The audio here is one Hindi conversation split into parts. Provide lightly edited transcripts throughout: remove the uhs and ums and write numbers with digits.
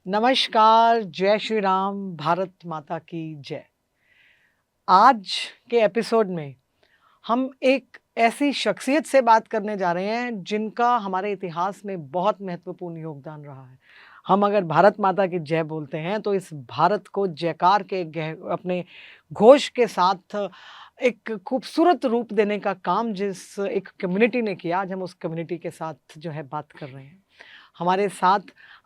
नमस्कार, जय श्री राम, भारत माता की जय। आज के एपिसोड में हम एक ऐसी शख्सियत से बात करने जा रहे हैं जिनका हमारे इतिहास में बहुत महत्वपूर्ण योगदान रहा है। हम अगर भारत माता की जय बोलते हैं तो इस भारत को जयकार के अपने घोष के साथ एक खूबसूरत रूप देने का काम जिस एक कम्युनिटी ने किया, आज हम उस कम्युनिटी के साथ जो है बात कर रहे हैं। हमारे साथ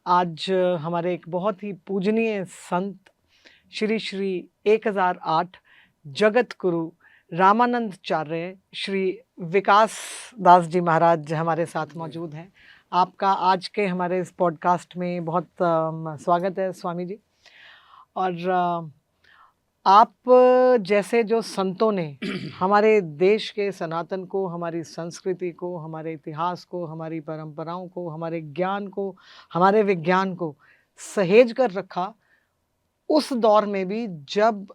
आज हमारे एक बहुत ही पूजनीय संत श्री श्री 1008 जगत गुरु रामानंदाचार्य श्री विकास दास जी महाराज हमारे साथ मौजूद हैं। आपका आज के हमारे इस पॉडकास्ट में बहुत स्वागत है स्वामी जी। और आप जैसे जो संतों ने हमारे देश के सनातन को, हमारी संस्कृति को, हमारे इतिहास को, हमारी परंपराओं को, हमारे ज्ञान को, हमारे विज्ञान को सहेज कर रखा, उस दौर में भी जब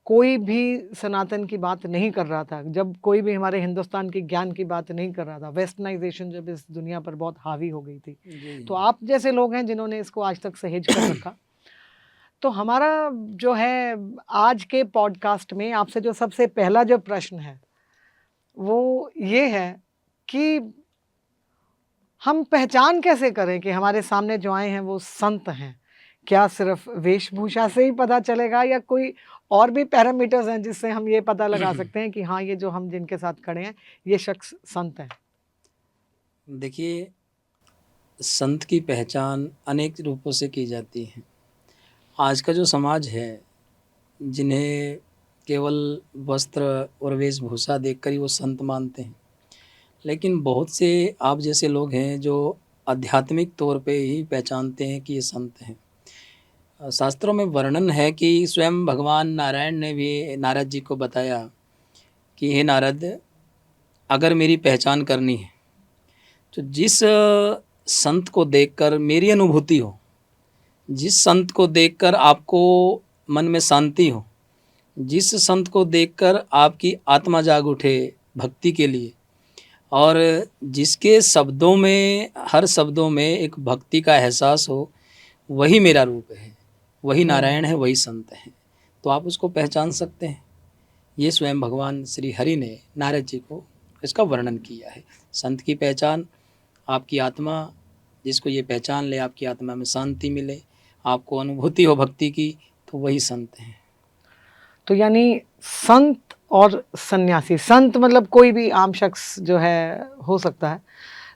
कोई भी सनातन की बात नहीं कर रहा था, जब कोई भी हमारे हिंदुस्तान की ज्ञान की बात नहीं कर रहा था, वेस्टर्नाइजेशन जब इस दुनिया पर बहुत हावी हो गई थी, तो आप जैसे लोग हैं जिन्होंने इसको आज तक सहेज कर रखा। तो हमारा जो है आज के पॉडकास्ट में आपसे जो सबसे पहला जो प्रश्न है वो ये है कि हम पहचान कैसे करें कि हमारे सामने जो आए हैं वो संत हैं। क्या सिर्फ वेशभूषा से ही पता चलेगा या कोई और भी पैरामीटर्स हैं जिससे हम ये पता लगा सकते हैं कि हाँ, ये जो हम जिनके साथ खड़े हैं ये शख्स संत हैं? देखिए, संत की पहचान अनेक रूपों से की जाती है। आज का जो समाज है, जिन्हें केवल वस्त्र और वेशभूषा देखकर ही वो संत मानते हैं, लेकिन बहुत से आप जैसे लोग हैं जो आध्यात्मिक तौर पे ही पहचानते हैं कि ये संत हैं। शास्त्रों में वर्णन है कि स्वयं भगवान नारायण ने भी नारद जी को बताया कि हे नारद, अगर मेरी पहचान करनी है तो जिस संत को देखकर मेरी अनुभूति हो, जिस संत को देखकर आपको मन में शांति हो, जिस संत को देखकर आपकी आत्मा जाग उठे भक्ति के लिए, और जिसके शब्दों में, हर शब्दों में एक भक्ति का एहसास हो, वही मेरा रूप है, वही नारायण है, वही संत है। तो आप उसको पहचान सकते हैं। ये स्वयं भगवान श्री हरि ने नारद जी को इसका वर्णन किया है। संत की पहचान, आपकी आत्मा जिसको ये पहचान ले, आपकी आत्मा में शांति मिले, आपको अनुभूति हो भक्ति की, तो वही संत हैं। तो यानी संत और सन्यासी, संत मतलब कोई भी आम शख्स जो है हो सकता है,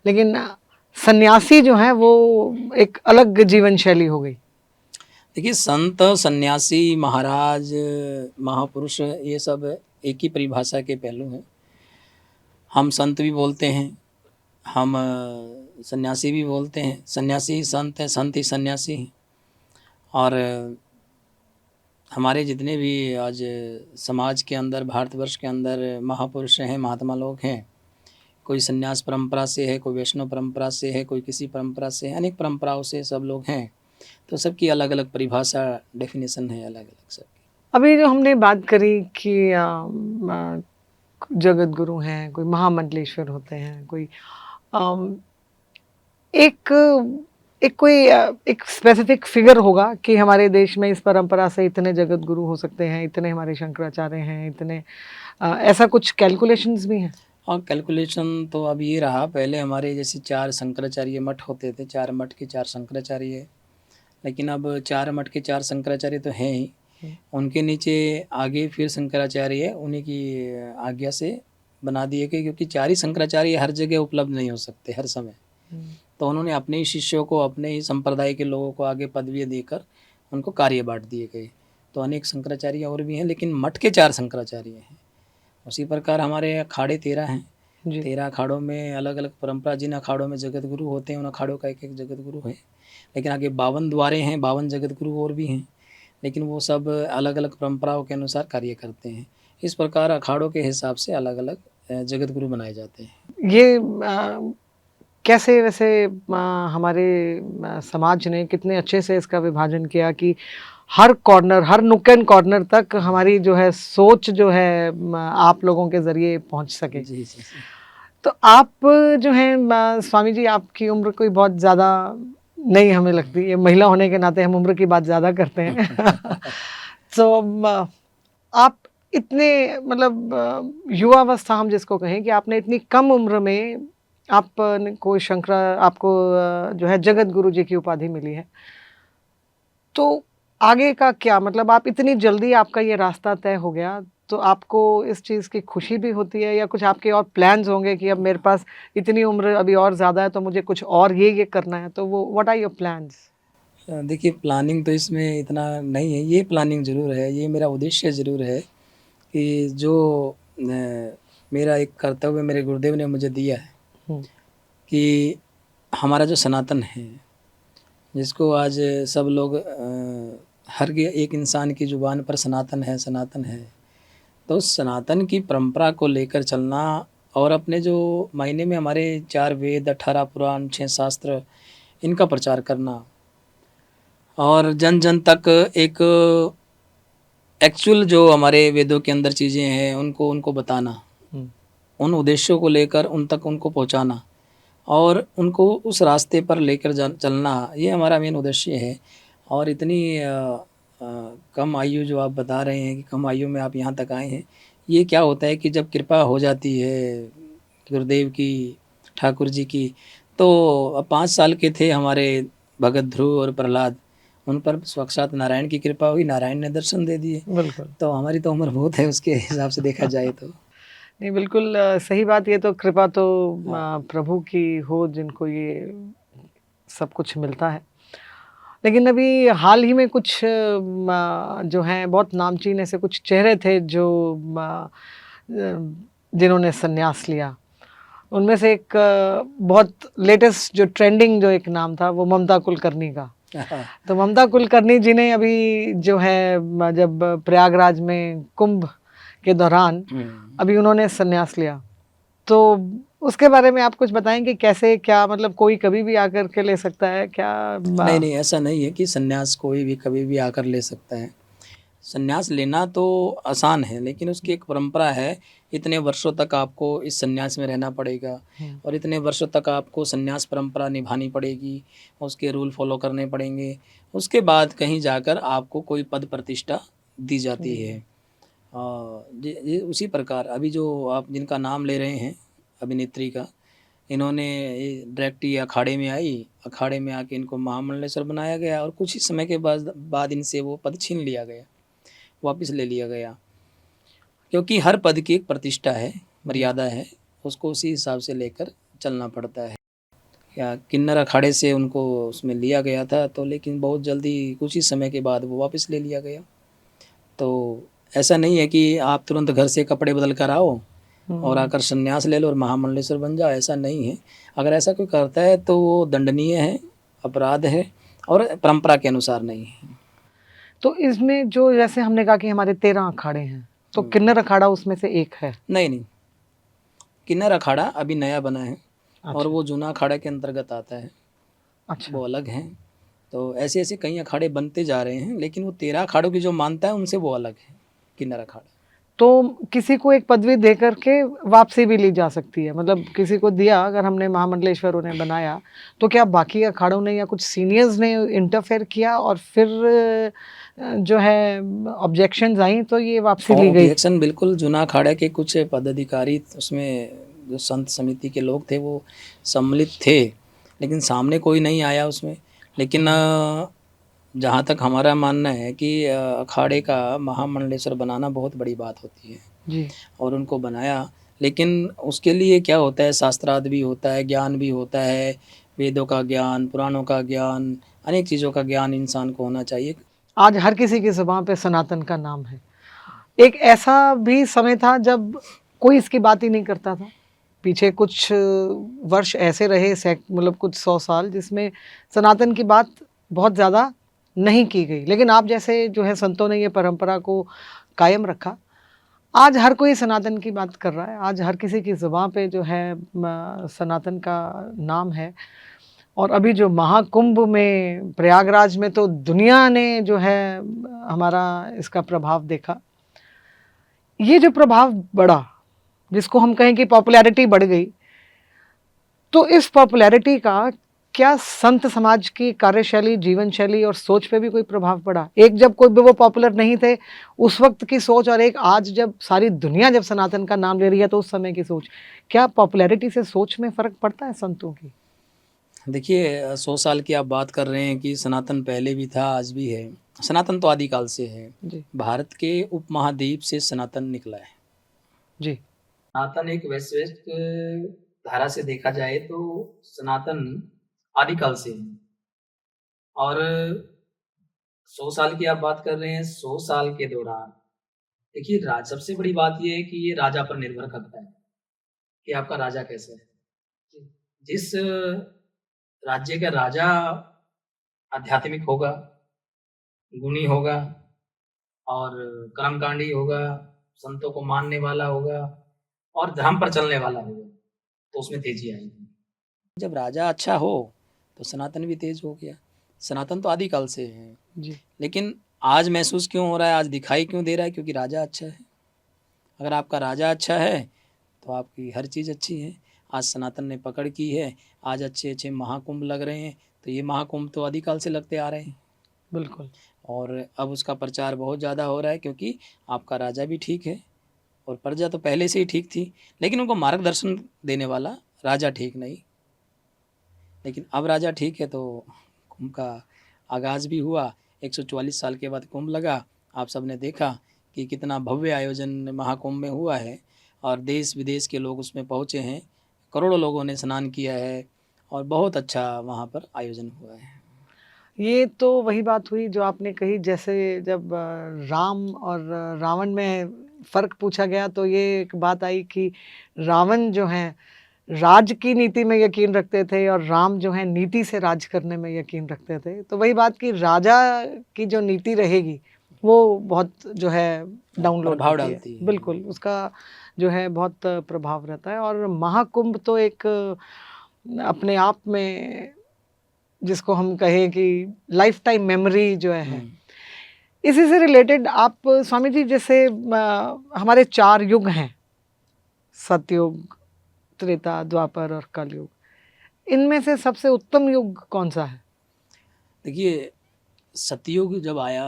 लेकिन सन्यासी जो है वो एक अलग जीवन शैली हो गई। देखिए, संत, सन्यासी, महाराज, महापुरुष, ये सब एक ही परिभाषा के पहलू हैं। हम संत भी बोलते हैं, हम सन्यासी भी बोलते हैं। सन्यासी ही संत हैं, संत ही सन्यासी हैं। और हमारे जितने भी आज समाज के अंदर, भारतवर्ष के अंदर महापुरुष हैं, महात्मा लोग हैं, कोई सन्यास परंपरा से है, कोई वैष्णव परंपरा से है, कोई किसी परंपरा से है, अनेक परंपराओं से सब लोग हैं। तो सबकी अलग अलग परिभाषा, डेफिनेशन है अलग अलग सबकी। अभी जो हमने बात करी कि जगत गुरु हैं, कोई महामंडलेश्वर होते हैं, कोई एक स्पेसिफिक फिगर होगा कि हमारे देश में इस परंपरा से इतने जगत गुरु हो सकते हैं, इतने हमारे शंकराचार्य हैं, इतने ऐसा कुछ कैलकुलेशंस भी हैं? और कैलकुलेशन तो अब ये रहा, पहले हमारे जैसे 4 शंकराचार्य मठ होते थे, 4 मठ के 4 शंकराचार्य, लेकिन अब 4 मठ के 4 शंकराचार्य तो हैं ही, उनके नीचे आगे फिर शंकराचार्य है, उन्हीं की आज्ञा से बना दिए गए, क्योंकि 4 ही शंकराचार्य हर जगह उपलब्ध नहीं हो सकते हर समय। तो उन्होंने अपने ही शिष्यों को, अपने ही संप्रदाय के लोगों को आगे पदवी देकर उनको कार्य बांट दिए गए। तो अनेक शंकराचार्य और भी हैं, लेकिन मठ के 4 शंकराचार्य हैं। उसी प्रकार हमारे अखाड़े 13 हैं। 13 अखाड़ों में अलग अलग परंपरा, जिन अखाड़ों में जगत गुरु होते हैं उन अखाड़ों का एक एक जगत गुरु है। लेकिन आगे 52 द्वारे हैं, 52 जगत गुरु और भी हैं, लेकिन वो सब अलग अलग परंपराओं के अनुसार कार्य करते हैं। इस प्रकार अखाड़ों के हिसाब से अलग अलग जगत गुरु बनाए जाते हैं। ये कैसे वैसे हमारे समाज ने कितने अच्छे से इसका विभाजन किया कि हर कॉर्नर, हर नुक एंड कॉर्नर तक हमारी जो है सोच जो है आप लोगों के जरिए पहुंच सके। जी। तो आप जो हैं स्वामी जी, आपकी उम्र कोई बहुत ज़्यादा नहीं हमें लगती, ये महिला होने के नाते हम उम्र की बात ज़्यादा करते हैं। तो आप इतने मतलब युवावस्था हम जिसको कहें कि आपने इतनी कम उम्र में आपको आपको जो है जगत गुरु जी की उपाधि मिली है। तो आगे का क्या मतलब आप इतनी जल्दी आपका ये रास्ता तय हो गया, तो आपको इस चीज़ की खुशी भी होती है या कुछ आपके और प्लान्स होंगे कि अब मेरे पास इतनी उम्र अभी और ज़्यादा है तो मुझे कुछ और ये करना है, तो वो व्हाट आर योर प्लान्स? देखिए प्लानिंग तो इसमें इतना नहीं है, ये प्लानिंग ज़रूर है, ये मेरा उद्देश्य ज़रूर है कि जो मेरा एक कर्तव्य मेरे गुरुदेव ने मुझे दिया है कि हमारा जो सनातन है, जिसको आज सब लोग हर एक इंसान की ज़ुबान पर सनातन है, तो उस सनातन की परंपरा को लेकर चलना और अपने जो मायने में हमारे 4 वेद, 18 पुराण, 6 शास्त्र, इनका प्रचार करना और जन जन तक एक एक्चुअल जो हमारे वेदों के अंदर चीज़ें हैं उनको बताना, उन उद्देश्यों को लेकर उन तक उनको पहुंचाना और उनको उस रास्ते पर लेकर चलना, ये हमारा मेन उद्देश्य है। और इतनी कम आयु जो आप बता रहे हैं कि कम आयु में आप यहाँ तक आए हैं, ये क्या होता है कि जब कृपा हो जाती है गुरुदेव की, ठाकुर जी की, तो अब 5 साल के थे हमारे भगत ध्रुव और प्रहलाद, उन पर साक्षात नारायण की कृपा हुई, नारायण ने दर्शन दे दिए। बिल्कुल। तो हमारी तो उम्र बहुत है उसके हिसाब से देखा जाए तो। नहीं बिल्कुल सही बात, ये तो कृपा तो हाँ। प्रभु की हो जिनको ये सब कुछ मिलता है। लेकिन अभी हाल ही में कुछ जो हैं बहुत नामचीन ऐसे कुछ चेहरे थे जो जिन्होंने संन्यास लिया। उनमें से एक बहुत लेटेस्ट जो ट्रेंडिंग जो एक नाम था वो ममता कुलकर्णी का। तो ममता कुलकर्णी जी ने अभी जो है जब प्रयागराज में कुंभ के दौरान अभी उन्होंने संन्यास लिया। तो उसके बारे में आप कुछ बताएंगे कैसे क्या मतलब कोई कभी भी आकर के ले सकता है क्या? नहीं, ऐसा नहीं है कि संन्यास कोई भी कभी भी आकर ले सकता है। संन्यास लेना तो आसान है, लेकिन उसकी एक परंपरा है, इतने वर्षों तक आपको इस संन्यास में रहना पड़ेगा और इतने वर्षों तक आपको संन्यास परंपरा निभानी पड़ेगी, उसके रूल फॉलो करने पड़ेंगे। उसके बाद कहीं जाकर आपको कोई पद प्रतिष्ठा दी जाती है। ये उसी प्रकार अभी जो आप जिनका नाम ले रहे हैं अभिनेत्री का, इन्होंने डायरेक्ट ही अखाड़े में आई, अखाड़े में आके इनको महामंडलेश्वर बनाया गया और कुछ ही समय के बाद इनसे वो पद छीन लिया गया, वापस ले लिया गया, क्योंकि हर पद की एक प्रतिष्ठा है, मर्यादा है, उसको उसी हिसाब से लेकर चलना पड़ता है। या किन्नर अखाड़े से उनको उसमें लिया गया था, तो लेकिन बहुत जल्दी कुछ ही समय के बाद वो वापस ले लिया गया। तो ऐसा नहीं है कि आप तुरंत घर से कपड़े बदल कर आओ और आकर संन्यास ले लो और महामंडलेश्वर बन जाओ, ऐसा नहीं है। अगर ऐसा कोई करता है तो वो दंडनीय है, अपराध है और परंपरा के अनुसार नहीं है। तो इसमें जो जैसे हमने कहा कि हमारे 13 अखाड़े हैं, तो किन्नर अखाड़ा उसमें से एक है? नहीं, किन्नर अखाड़ा अभी नया बना है। अच्छा। और वो जूना अखाड़ा के अंतर्गत आता है। अच्छा। वो अलग हैं। तो ऐसे-ऐसे कई अखाड़े बनते जा रहे हैं, लेकिन वो 13 अखाड़ों की जो मानता है उनसे वो अलग है, किन्नर अखाड़ा। तो किसी को एक पदवी दे करके वापसी भी ली जा सकती है, मतलब किसी को दिया अगर हमने महामंडलेश्वर उन्हें बनाया, तो क्या बाकी अखाड़ों ने या कुछ सीनियर्स ने इंटरफेयर किया और फिर जो है ऑब्जेक्शंस आई तो ये वापसी ली गई? ऑब्जेक्शन बिल्कुल, जूना अखाड़ा के कुछ पदाधिकारी उसमें जो संत समिति के लोग थे वो सम्मिलित थे, लेकिन सामने कोई नहीं आया उसमें। लेकिन जहाँ तक हमारा मानना है कि अखाड़े का महामंडलेश्वर बनाना बहुत बड़ी बात होती है जी। और उनको बनाया, लेकिन उसके लिए क्या होता है, शास्त्रार्थ भी होता है, ज्ञान भी होता है, वेदों का ज्ञान, पुराणों का ज्ञान, अनेक चीज़ों का ज्ञान इंसान को होना चाहिए। आज हर किसी की जुबान पे सनातन का नाम है। एक ऐसा भी समय था जब कोई इसकी बात ही नहीं करता था। पीछे कुछ वर्ष ऐसे रहे मतलब कुछ 100 साल जिसमें सनातन की बात बहुत ज़्यादा नहीं की गई। लेकिन आप जैसे जो है संतों ने ये परंपरा को कायम रखा। आज हर कोई सनातन की बात कर रहा है। आज हर किसी की ज़ुबान पे जो है सनातन का नाम है। और अभी जो महाकुंभ में प्रयागराज में तो दुनिया ने जो है हमारा इसका प्रभाव देखा। ये जो प्रभाव बढ़ा, जिसको हम कहें कि पॉपुलैरिटी बढ़ गई, तो इस पॉपुलैरिटी का क्या संत समाज की कार्यशैली, जीवन शैली और सोच पे भी कोई प्रभाव पड़ा? एक जब कोई भी वो पॉपुलर नहीं थे, उस वक्त की सोच, और एक आज जब सारी दुनिया जब सनातन का नाम ले रही है तो उस समय की सोच, क्या पॉपुलैरिटी से सोच में फर्क पड़ता है संतों की? देखिए 100 साल की आप बात कर रहे हैं कि सनातन पहले भी था, आज भी है। सनातन तो आदिकाल से है। जी। भारत के उपमहाद्वीप से सनातन निकला है। जी। सनातन एक वैश्विक धारा से देखा जाए तो सनातन आदिकाल से है। और 100 साल की आप बात कर रहे हैं, 100 साल के दौरान देखिए सबसे बड़ी बात ये है कि ये राजा पर निर्भर करता है कि आपका राजा कैसा है। जिस राज्य का राजा आध्यात्मिक होगा, गुणी होगा और कर्मकांडी होगा, संतों को मानने वाला होगा और धर्म पर चलने वाला होगा, तो उसमें तेजी आएगी। जब राजा अच्छा हो तो सनातन भी तेज हो गया। सनातन तो आदिकाल से है। जी। लेकिन आज महसूस क्यों हो रहा है, आज दिखाई क्यों दे रहा है? क्योंकि राजा अच्छा है। अगर आपका राजा अच्छा है तो आपकी हर चीज़ अच्छी है। आज सनातन ने पकड़ की है, आज अच्छे अच्छे महाकुंभ लग रहे हैं, तो ये महाकुंभ तो आदिकाल से लगते आ रहे हैं। बिल्कुल। और अब उसका प्रचार बहुत ज़्यादा हो रहा है क्योंकि आपका राजा भी ठीक है और प्रजा तो पहले से ही ठीक थी, लेकिन उनको मार्गदर्शन देने वाला राजा ठीक नहीं। लेकिन अब राजा ठीक है तो कुंभ का आगाज़ भी हुआ। 144 साल के बाद कुंभ लगा। आप सबने देखा कि कितना भव्य आयोजन महाकुंभ में हुआ है और देश विदेश के लोग उसमें पहुँचे हैं। करोड़ों लोगों ने स्नान किया है और बहुत अच्छा वहाँ पर आयोजन हुआ है। ये तो वही बात हुई जो आपने कही, जैसे जब राम और रावण में फ़र्क पूछा गया तो ये एक बात आई कि रावण जो हैं राज की नीति में यकीन रखते थे और राम जो है नीति से राज करने में यकीन रखते थे। तो वही बात कि राजा की जो नीति रहेगी वो बहुत जो है डाउनलोड प्रभाव होती है। डालती है। बिल्कुल, उसका जो है बहुत प्रभाव रहता है। और महाकुंभ तो एक अपने आप में, जिसको हम कहें कि लाइफ टाइम मेमोरी जो है। इसी से रिलेटेड आप स्वामी जी, जैसे हमारे 4 युग हैं, सतयुग, त्रेता, द्वापर और कलयुग, इनमें से सबसे उत्तम युग कौन सा है? देखिए सतयुग जब आया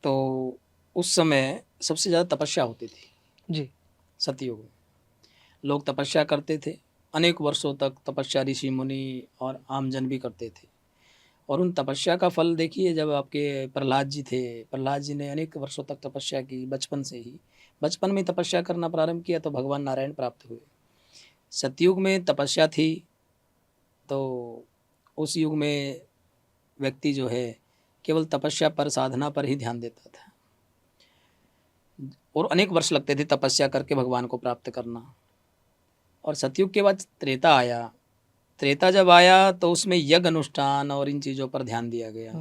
तो उस समय सबसे ज़्यादा तपस्या होती थी। जी। सतयुग में लोग तपस्या करते थे, अनेक वर्षों तक तपस्या ऋषि मुनि और आमजन भी करते थे। और उन तपस्या का फल देखिए, जब आपके प्रहलाद जी थे, प्रहलाद जी ने अनेक वर्षों तक तपस्या की, बचपन से ही, बचपन में तपस्या करना प्रारंभ किया तो भगवान नारायण प्राप्त हुए। सतयुग में तपस्या थी तो उस युग में व्यक्ति जो है केवल तपस्या पर, साधना पर ही ध्यान देता था और अनेक वर्ष लगते थे तपस्या करके भगवान को प्राप्त करना। और सतयुग के बाद त्रेता आया। त्रेता जब आया तो उसमें यज्ञ अनुष्ठान और इन चीज़ों पर ध्यान दिया गया।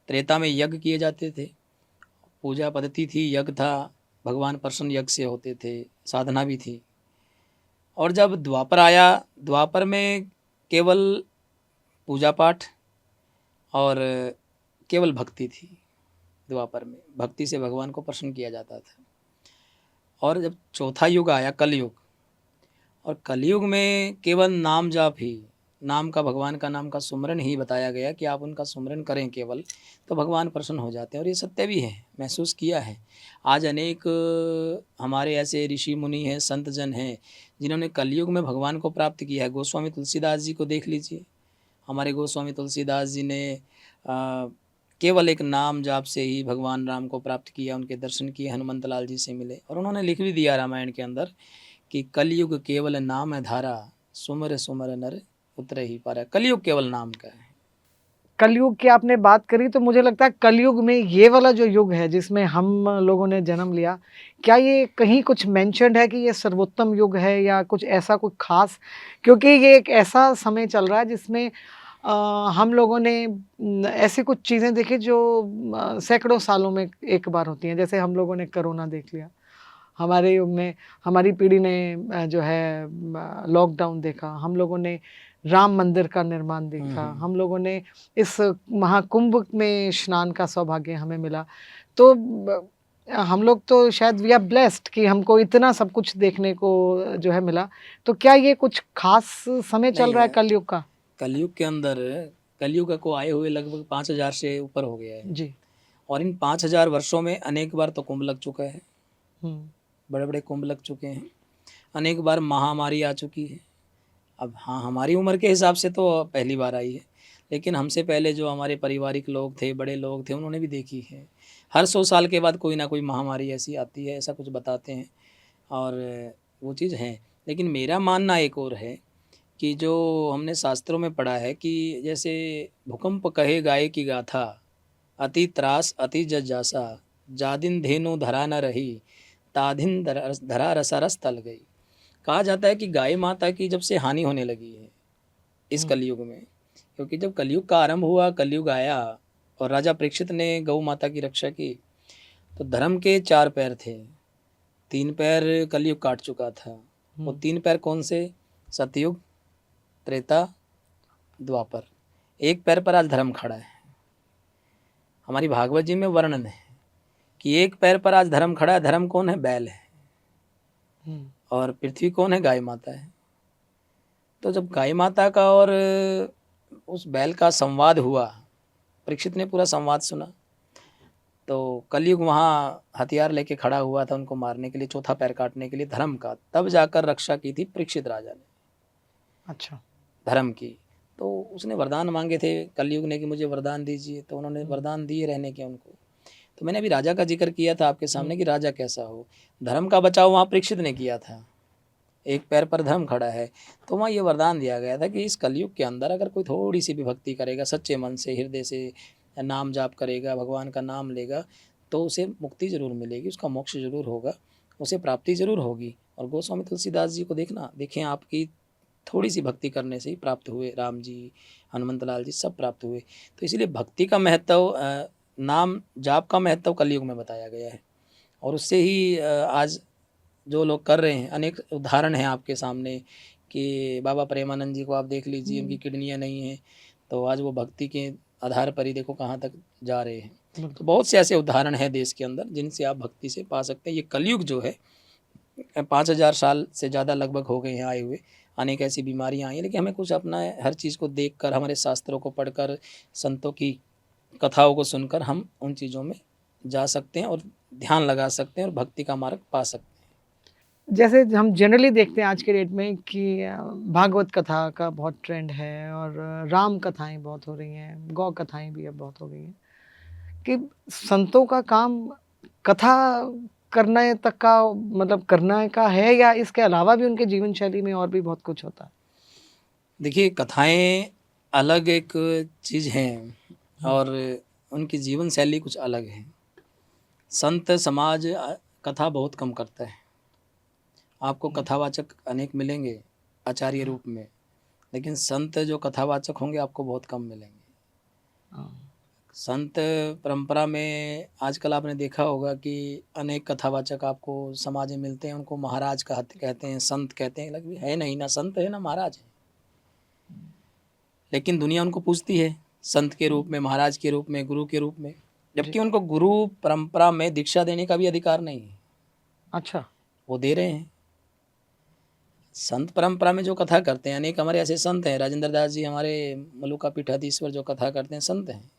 त्रेता में यज्ञ किए जाते थे, पूजा पद्धति थी, यज्ञ था, भगवान प्रसन्न यज्ञ से होते थे, साधना भी थी। और जब द्वापर आया, द्वापर में केवल पूजा पाठ और केवल भक्ति थी। द्वापर में भक्ति से भगवान को प्रसन्न किया जाता था। और जब चौथा युग आया, कलयुग, और कलयुग में केवल नाम जाप ही, नाम का, भगवान का नाम का सुमरन ही बताया गया कि आप उनका सुमरन करें केवल, तो भगवान प्रसन्न हो जाते हैं। और ये सत्य भी है, महसूस किया है। आज अनेक हमारे ऐसे ऋषि मुनि हैं, संत जन हैं जिन्होंने कलयुग में भगवान को प्राप्त किया है। गोस्वामी तुलसीदास जी को देख लीजिए। हमारे गोस्वामी तुलसीदास जी ने केवल एक नाम जाप से ही भगवान राम को प्राप्त किया, उनके दर्शन किए, हनुमंत लाल जी से मिले। और उन्होंने लिख भी दिया रामायण के अंदर कि कलयुग केवल नाम धारा, सुमर सुमर नर उतरे ही पारा। कलयुग केवल नाम का है। कलयुग की आपने बात करी तो मुझे लगता है कलयुग में ये वाला जो युग है जिसमें हम लोगों ने जन्म लिया, क्या ये कहीं कुछ मेंशन्ड है कि ये सर्वोत्तम युग है या कुछ ऐसा कुछ खास? क्योंकि ये एक ऐसा समय चल रहा है जिसमें हम लोगों ने ऐसी कुछ चीज़ें देखी जो सैकड़ों सालों में एक बार होती हैं। जैसे हम लोगों ने कोरोना देख लिया, हमारे युग में हमारी पीढ़ी ने जो है लॉकडाउन देखा, हम लोगों ने राम मंदिर का निर्माण देखा, हम लोगों ने इस महाकुंभ में स्नान का सौभाग्य हमें मिला। तो हम लोग तो शायद वी आर ब्लेस्ड कि हमको इतना सब कुछ देखने को जो है मिला। तो क्या ये कुछ खास समय चल नहीं रहा है है, कलयुग का? कलयुग के अंदर कलयुग को आए हुए लगभग 5000 से ऊपर हो गया है जी। और इन 5000 वर्षों में अनेक बार तो कुंभ लग चुका है, हम्म। बड़े बड़े कुंभ लग चुके हैं, अनेक बार महामारी आ चुकी है। अब हाँ, हमारी उम्र के हिसाब से तो पहली बार आई है, लेकिन हमसे पहले जो हमारे पारिवारिक लोग थे, बड़े लोग थे, उन्होंने भी देखी है। हर 100 साल के बाद कोई ना कोई महामारी ऐसी आती है, ऐसा कुछ बताते हैं और वो चीज़ है। लेकिन मेरा मानना एक और है कि जो हमने शास्त्रों में पढ़ा है कि जैसे भूकंप कहे गाये की गाथा, अति त्रास अति जस जासा, जादिन धेनु धरा न रही, ताधिन धरा रसारस तल गई। कहा जाता है कि गाय माता की जब से हानि होने लगी है इस कलयुग में, क्योंकि जब कलयुग का आरंभ हुआ, कलयुग आया और राजा परीक्षित ने गौ माता की रक्षा की, तो धर्म के 4 पैर थे, 3 पैर कलयुग काट चुका था। वो 3 पैर कौन से? सतयुग, त्रेता, द्वापर। 1 पैर पर आज धर्म खड़ा है। हमारी भागवत जी में वर्णन है कि 1 पैर पर आज धर्म खड़ा है। धर्म कौन है? बैल है। और पृथ्वी कौन है? गाय माता है। तो जब गाय माता का और उस बैल का संवाद हुआ, परीक्षित ने पूरा संवाद सुना, तो कलयुग वहाँ हथियार लेके खड़ा हुआ था उनको मारने के लिए, चौथा पैर काटने के लिए धर्म का। तब जाकर रक्षा की थी परीक्षित राजा ने, अच्छा। धर्म की। तो उसने वरदान मांगे थे कलयुग ने कि मुझे वरदान दीजिए, तो उन्होंने वरदान दिए रहने के उनको। तो मैंने अभी राजा का जिक्र किया था आपके सामने कि राजा कैसा हो, धर्म का बचाव वहाँ परीक्षित ने किया था। 1 पैर पर धर्म खड़ा है, तो वहाँ ये वरदान दिया गया था कि इस कलयुग के अंदर अगर कोई थोड़ी सी भी भक्ति करेगा, सच्चे मन से, हृदय से नाम जाप करेगा, भगवान का नाम लेगा, तो उसे मुक्ति ज़रूर मिलेगी, उसका मोक्ष ज़रूर होगा, उसे प्राप्ति ज़रूर होगी। और गोस्वामी तुलसीदास जी को देखना, देखें आपकी थोड़ी सी भक्ति करने से ही प्राप्त हुए, राम जी, हनुमंत लाल जी सब प्राप्त हुए। तो इसलिए भक्ति का महत्व, नाम जाप का महत्व कलयुग में बताया गया है। और उससे ही आज जो लोग कर रहे हैं, अनेक उदाहरण हैं आपके सामने कि बाबा प्रेमानंद जी को आप देख लीजिए, उनकी किडनियाँ नहीं हैं, तो आज वो भक्ति के आधार पर ही देखो कहाँ तक जा रहे हैं। तो बहुत से ऐसे उदाहरण हैं देश के अंदर जिनसे आप भक्ति से पा सकते हैं। ये कलयुग जो है 5000 साल से ज़्यादा लगभग हो गए हैं आए हुए, अनेक ऐसी बीमारियाँ आई हैं, लेकिन हमें कुछ अपना हर चीज़ को देखकर, हमारे शास्त्रों को पढ़कर, संतों की कथाओं को सुनकर हम उन चीज़ों में जा सकते हैं और ध्यान लगा सकते हैं और भक्ति का मार्ग पा सकते हैं। जैसे हम जनरली देखते हैं आज के डेट में कि भागवत कथा का बहुत ट्रेंड है और राम कथाएं बहुत हो रही हैं, गौ कथाएं भी अब बहुत हो गई हैं, कि संतों का काम कथा करने तक का, मतलब करने का है, या इसके अलावा भी उनके जीवन शैली में और भी बहुत कुछ होता है? देखिए, कथाएँ अलग एक चीज़ हैं और उनकी जीवन शैली कुछ अलग है। संत समाज कथा बहुत कम करता है। आपको कथावाचक अनेक मिलेंगे आचार्य रूप में, लेकिन संत जो कथावाचक होंगे आपको बहुत कम मिलेंगे। संत परंपरा में आजकल आपने देखा होगा कि अनेक कथावाचक आपको समाज में मिलते हैं, उनको महाराज कहते हैं, संत कहते हैं, लेकिन है नहीं, ना संत है ना महाराज है। लेकिन दुनिया उनको पूजती है संत के रूप में, महाराज के रूप में, गुरु के रूप में, जबकि उनको गुरु परंपरा में दीक्षा देने का भी अधिकार नहीं है। अच्छा। वो दे रहे हैं। संत परंपरा में जो कथा करते हैं, अनेक हमारे ऐसे संत हैं, राजेंद्र दास जी हमारे मलुका पीठाधीश्वर जो कथा करते हैं, संत हैं।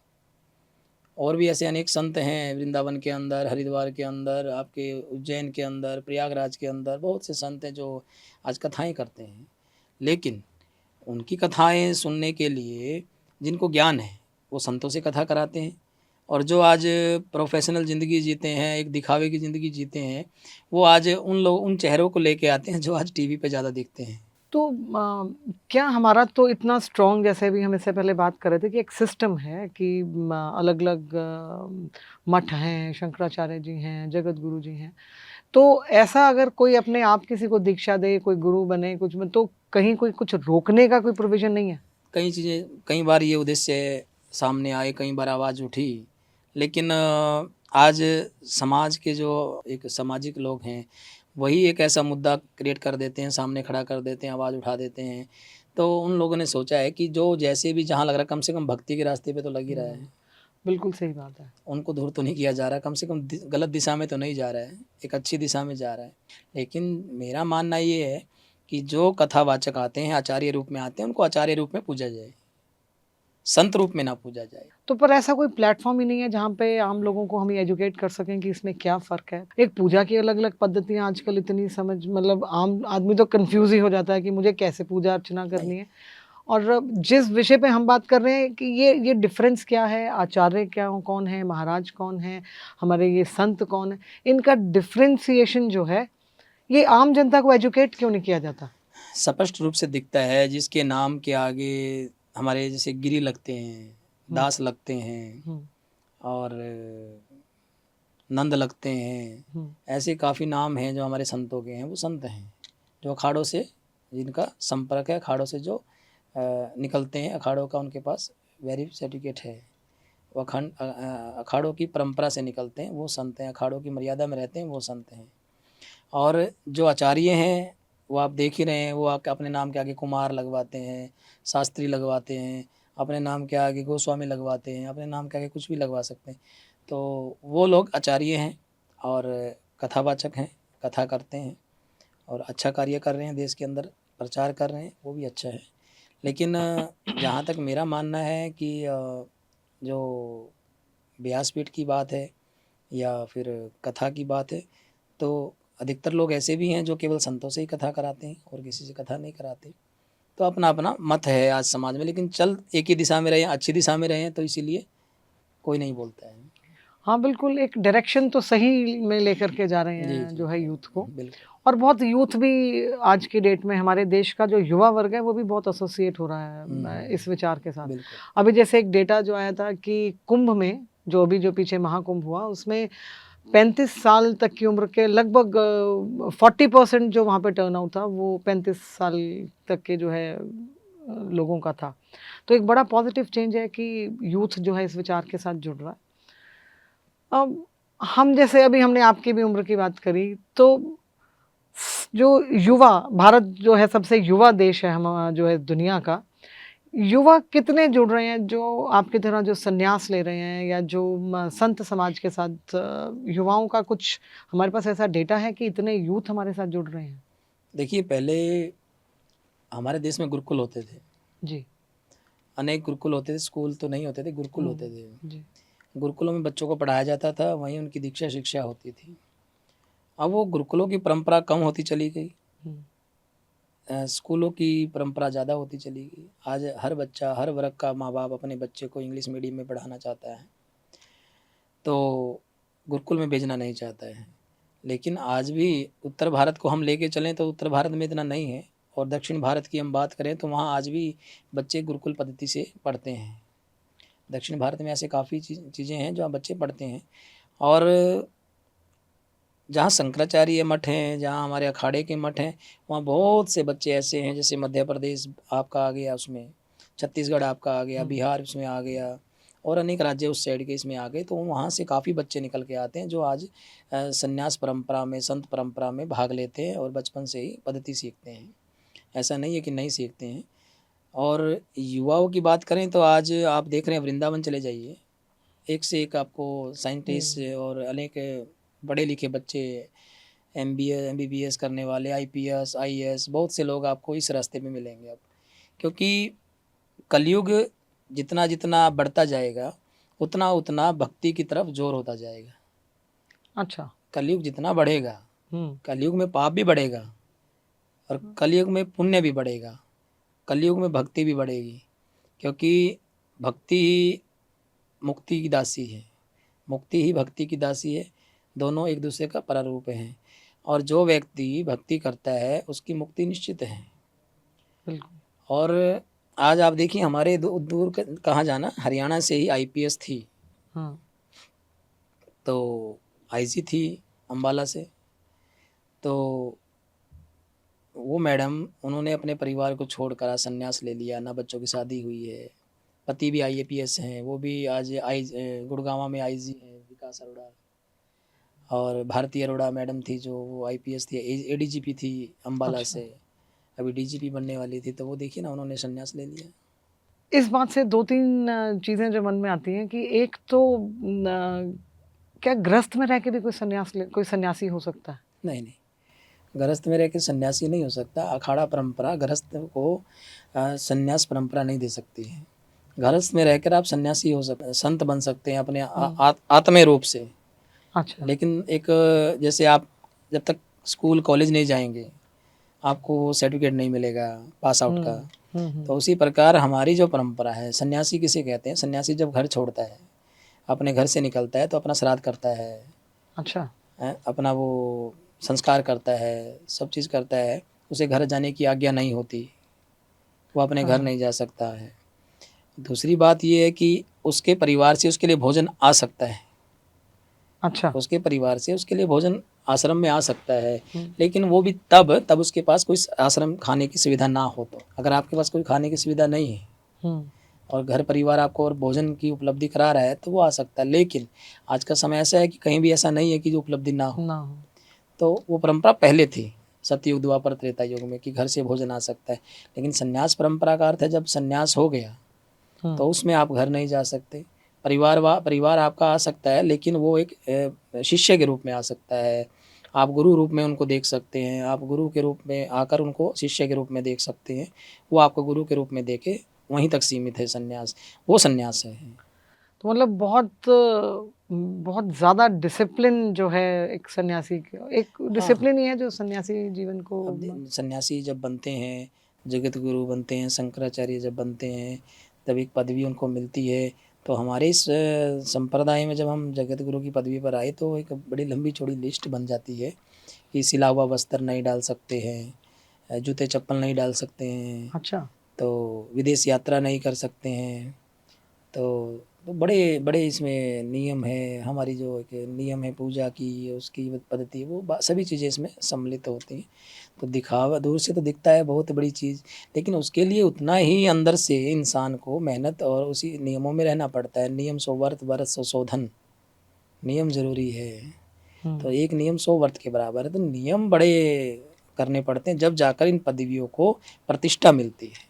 और भी ऐसे अनेक संत हैं वृंदावन के अंदर, हरिद्वार के अंदर, आपके उज्जैन के अंदर, प्रयागराज के अंदर बहुत से संत हैं जो आज कथाएं करते हैं। लेकिन उनकी कथाएं सुनने के लिए जिनको ज्ञान है वो संतों से कथा कराते हैं, और जो आज प्रोफेशनल ज़िंदगी जीते हैं, एक दिखावे की ज़िंदगी जीते हैं, वो आज उन चेहरों को लेके आते हैं जो आज टीवी पे ज़्यादा दिखते हैं। तो क्या हमारा तो इतना स्ट्रॉन्ग, जैसे भी हम इससे पहले बात कर रहे थे कि एक सिस्टम है कि अलग-अलग मठ हैं, शंकराचार्य जी हैं, जगत गुरु जी हैं। तो ऐसा अगर कोई अपने आप किसी को दीक्षा दे, कोई गुरु बने, कुछ में, तो कहीं कोई कुछ रोकने का कोई प्रोविज़न नहीं है? कई चीज़ें, कई बार ये उद्देश्य सामने आए, कई बार आवाज़ उठी, लेकिन आज समाज के जो एक सामाजिक लोग हैं, वही एक ऐसा मुद्दा क्रिएट कर देते हैं, सामने खड़ा कर देते हैं, आवाज़ उठा देते हैं। तो उन लोगों ने सोचा है कि जो जैसे भी जहाँ लग रहा है, कम से कम भक्ति के रास्ते पे तो लग ही रहा है। बिल्कुल सही बात है। उनको दूर तो नहीं किया जा रहा, कम से कम गलत दिशा में तो नहीं जा रहा है, एक अच्छी दिशा में जा रहा है। लेकिन मेरा मानना ये है कि जो कथावाचक आते हैं, आचार्य रूप में आते हैं, उनको आचार्य रूप में पूजा जाए, संत रूप में ना पूजा जाए। तो पर ऐसा कोई प्लेटफॉर्म ही नहीं है जहाँ पे आम लोगों को हम एजुकेट कर सकें कि इसमें क्या फ़र्क है? एक पूजा की अलग-अलग पद्धतियाँ आजकल इतनी समझ मतलब आम आदमी तो कन्फ्यूज़ ही हो जाता है कि मुझे कैसे पूजा अर्चना नहीं, करनी है। और जिस विषय पे हम बात कर रहे हैं कि ये डिफ़रेंस क्या है? आचार्य क्या कौन है? महाराज कौन है? हमारे ये संत कौन है? इनका डिफ़रेंशिएशन जो है, ये आम जनता को एजुकेट क्यों नहीं किया जाता? स्पष्ट रूप से दिखता है जिसके नाम के आगे हमारे जैसे गिरि लगते हैं, हुँ, दास लगते हैं हुँ, और नंद लगते हैं। हुँ, ऐसे काफ़ी नाम हैं जो हमारे संतों के हैं, वो संत हैं, जो अखाड़ों से जिनका संपर्क है, अखाड़ों से जो निकलते हैं, अखाड़ों का उनके पास वेरिफ़ सर्टिफ़िकेट है। वो अखाड़ों की परंपरा से निकलते हैं, वो संत हैं, अखाड़ों की मर्यादा में रहते हैं, वो संत हैं। और जो आचार्य हैं, वो आप देख ही रहे हैं, वो आके अपने नाम के आगे कुमार लगवाते हैं, शास्त्री लगवाते हैं, अपने नाम के आगे गोस्वामी लगवाते हैं, अपने नाम के आगे कुछ भी लगवा सकते हैं। तो वो लोग आचार्य हैं और कथावाचक हैं, कथा करते हैं और अच्छा कार्य कर रहे हैं, देश के अंदर प्रचार कर रहे हैं, वो भी अच्छा है। लेकिन जहाँ तक मेरा मानना है कि जो व्यासपीठ की बात है या फिर कथा की बात है, तो अधिकतर लोग ऐसे भी हैं जो केवल संतों से ही कथा कराते हैं और किसी से कथा नहीं कराते। तो अपना-अपना मत है आज समाज में, लेकिन चल एक ही दिशा में रहे हैं, अच्छी दिशा में रहे हैं, तो इसीलिए कोई नहीं बोलता है। हाँ, बिल्कुल एक डायरेक्शन तो सही में लेकर के जा रहे जी, हैं जी। जो है यूथ को। बिल्कुल, और बहुत यूथ भी आज की डेट में हमारे देश का जो युवा वर्ग है वो भी बहुत एसोसिएट हो रहा है इस विचार के साथ। बिल्कुल। अभी जैसे एक डेटा जो आया था कि कुंभ में जो पीछे महाकुंभ हुआ उसमें 35 साल तक की उम्र के लगभग 40% जो वहाँ पे टर्नआउट था वो 35 साल तक के जो है लोगों का था। तो एक बड़ा पॉजिटिव चेंज है कि यूथ जो है इस विचार के साथ जुड़ रहा है। अब हम जैसे अभी हमने आपकी भी उम्र की बात करी, तो जो युवा भारत जो है सबसे युवा देश है हम जो है दुनिया का, युवा कितने जुड़ रहे हैं जो आपकी तरह जो संन्यास ले रहे हैं या जो संत समाज के साथ युवाओं का कुछ हमारे पास ऐसा डेटा है कि इतने यूथ हमारे साथ जुड़ रहे हैं? देखिए, पहले हमारे देश में गुरुकुल होते थे, जी। अनेक गुरुकुल होते थे, स्कूल तो नहीं होते थे, गुरुकुल होते हुँ, थे। जी। गुरुकुलों में बच्चों को पढ़ाया जाता था, वहीं उनकी दीक्षा शिक्षा होती थी। अब वो गुरुकुलों की परंपरा कम होती चली गई, हुँ, स्कूलों की परंपरा ज़्यादा होती चली गई। आज हर बच्चा, हर वर्ग का माँ-बाप अपने बच्चे को इंग्लिश मीडियम में पढ़ाना चाहता है, तो गुरुकुल में भेजना नहीं चाहता है। लेकिन आज भी उत्तर भारत को हम लेके चलें तो उत्तर भारत में इतना नहीं है और दक्षिण भारत की हम बात करें तो वहाँ आज भी बच्चे गुरुकुल पद्धति से पढ़ते हैं। दक्षिण भारत में ऐसे काफ़ी चीज़ें हैं जहाँ बच्चे पढ़ते हैं और जहाँ शंकराचार्य मठ हैं, जहाँ हमारे अखाड़े के मठ हैं, वहाँ बहुत से बच्चे ऐसे हैं जैसे मध्य प्रदेश आपका आ गया उसमें, छत्तीसगढ़ आपका आ गया, हुँ, बिहार उसमें आ गया और अनेक राज्य उस साइड के इसमें आ गए। तो वहाँ से काफ़ी बच्चे निकल के आते हैं जो आज संन्यास परंपरा में, संत परंपरा में भाग लेते हैं और बचपन से ही पद्धति सीखते हैं। ऐसा नहीं है कि नहीं सीखते हैं। और युवाओं की बात करें तो आज आप देख रहे हैं वृंदावन चले जाइए, एक से एक आपको साइंटिस्ट हुँ। और अनेक पढ़े लिखे बच्चे एमबीए एमबीबीएस करने वाले आईपीएस आईएएस बहुत से लोग आपको इस रास्ते पे मिलेंगे अब, क्योंकि कलयुग जितना जितना बढ़ता जाएगा उतना उतना भक्ति की तरफ जोर होता जाएगा। अच्छा। कलयुग जितना बढ़ेगा, हुँ, कलयुग में पाप भी बढ़ेगा और कलयुग में पुण्य भी बढ़ेगा, कलयुग में भक्ति भी बढ़ेगी, क्योंकि भक्ति ही मुक्ति की दासी है, मुक्ति ही भक्ति की दासी है, दोनों एक दूसरे का प्रारूप हैं और जो व्यक्ति भक्ति करता है उसकी मुक्ति निश्चित है। बिल्कुल। और आज आप देखिए हमारे दूर कहाँ जाना, हरियाणा से ही आईपीएस थी, हाँ, तो आईजी थी अम्बाला से, तो वो मैडम उन्होंने अपने परिवार को छोड़कर आज संन्यास ले लिया, ना बच्चों की शादी हुई है, पति भी आईएपीएस हैं, वो भी आज गुड़गांव में आईजी हैं विकास अरोड़ा। और भारती अरोड़ा मैडम थी जो वो आईपीएस थी, एडीजीपी थी अम्बाला अच्छा। से, अभी डीजीपी बनने वाली थी, तो वो देखिए ना उन्होंने संन्यास ले लिया। इस बात से 2-3 चीज़ें जो मन में आती हैं कि एक तो क्या गृहस्थ में रह के भी कोई सन्यासी हो सकता है? नहीं, नहीं, गृहस्थ में रह के सन्यासी नहीं हो सकता। अखाड़ा परंपरा गृहस्थ को संन्यास परंपरा नहीं दे सकती है। गृहस्थ में रहकर आप सन्यासी हो सकते, संत बन सकते हैं अपने आत्मीय रूप से। अच्छा। लेकिन एक जैसे आप जब तक स्कूल कॉलेज नहीं जाएंगे आपको सर्टिफिकेट नहीं मिलेगा पास आउट का। तो उसी प्रकार हमारी जो परंपरा है, सन्यासी किसे कहते हैं? सन्यासी जब घर छोड़ता है, अपने घर से निकलता है तो अपना श्राद्ध करता है। अच्छा। अपना वो संस्कार करता है, सब चीज़ करता है। उसे घर जाने की आज्ञा नहीं होती, वो अपने घर नहीं जा सकता है। दूसरी बात ये है कि उसके परिवार से उसके लिए भोजन आ सकता है। अच्छा। उसके परिवार से उसके लिए भोजन आश्रम में आ सकता है, लेकिन वो भी तब उसके पास कोई आश्रम खाने की सुविधा ना हो। तो अगर आपके पास कोई खाने की सुविधा नहीं है और घर परिवार आपको और भोजन की उपलब्धि करा रहा है तो वो आ सकता है। लेकिन आज का समय ऐसा है कि कहीं भी ऐसा नहीं है कि जो उपलब्धि ना हो। तो वो परंपरा पहले थी सतयुग, द्वापर, त्रेता युग में कि घर से भोजन आ सकता है। लेकिन संन्यास परंपरा का अर्थ है जब संन्यास हो गया तो उसमें आप घर नहीं जा सकते। परिवार आपका आ सकता है, लेकिन वो एक शिष्य के रूप में आ सकता है। आप गुरु रूप में उनको देख सकते हैं, आप गुरु के रूप में आकर उनको शिष्य के रूप में देख सकते हैं। वो आपको गुरु के रूप में देखे, वहीं तक सीमित है संन्यास। वो संन्यास है। तो मतलब बहुत ज़्यादा डिसिप्लिन जो है एक सन्यासी का, एक डिसिप्लिन ही है जो सन्यासी जीवन को। अब सन्यासी जब बनते हैं, जगत गुरु बनते हैं, शंकराचार्य जब बनते हैं, तब एक पदवी उनको मिलती है। तो हमारे इस संप्रदाय में जब हम जगत गुरु की पदवी पर आए तो एक बड़ी लंबी चौड़ी लिस्ट बन जाती है कि सिला हुआ वस्त्र नहीं डाल सकते हैं, जूते चप्पल नहीं डाल सकते हैं। अच्छा। तो विदेश यात्रा नहीं कर सकते हैं। तो बड़े बड़े इसमें नियम है। हमारी जो एक नियम है पूजा की, उसकी पद्धति, वो सभी चीज़ें इसमें सम्मिलित होती हैं। तो दिखावा दूर से तो दिखता है बहुत बड़ी चीज़, लेकिन उसके लिए उतना ही अंदर से इंसान को मेहनत और उसी नियमों में रहना पड़ता है। नियम 100 वर्त, वर्त 100 शोधन। नियम जरूरी है। तो एक नियम 100 वर्त के बराबर है। तो नियम बड़े करने पड़ते हैं, जब जाकर इन पदवियों को प्रतिष्ठा मिलती है।